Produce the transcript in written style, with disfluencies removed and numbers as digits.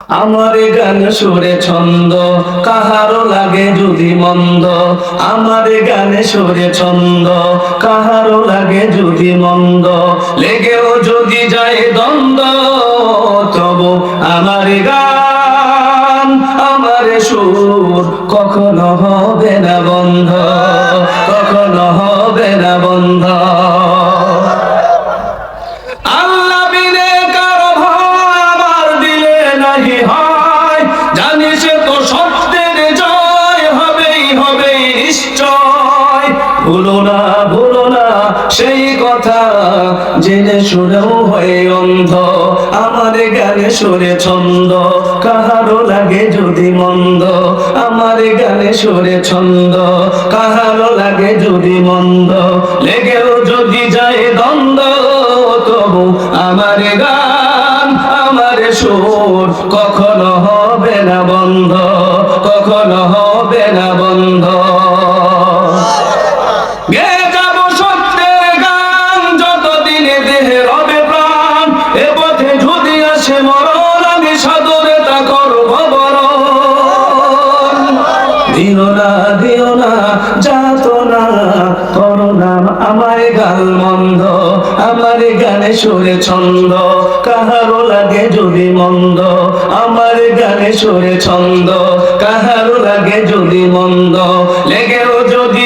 আমার গান সুরে ছন্দ কাহারো লাগে যদি মন্দ, আমার গানে সুরে ছন্দ কাহারো লাগে যদি মন্দ, লেগেও যদি যায় দ্বন্দ্ব তবু আমার গান আমার সুর কখনো হবে না বন্ধ, কখনো হবে না বন্ধ। জানি সে তো সত্যের জয় হবেই হবে নিশ্চয়, ভুলো না সেই কথা জেনে শুনেও হয়ে অন্ধ। আমার গানে সুরে ছন্দ কাহারো লাগে যদি মন্দ, আমার গানে সুরে ছন্দ কাহারো লাগে যদি মন্দ, লেগেও যদি যায় দ্বন্দ্ব তবু আমার গান আমার সুর কখনো হবে না বন্ধ, কখনো হবে না বন্ধ। গে যাব সত্যের গান যতদিনে দেহে রবে প্রাণ, এ পথে যদি আসে মরণ আমি সাদরে তা করব বরণ। দিও না যাতনা করো না আমার গান মন্দ, আমার গানে সুরে ছন্দ কাহারো লাগে যদি মন্দ, আমার গানে সুরে ছন্দ কাহারো লাগে যদি মন্দ, লেগেও যদি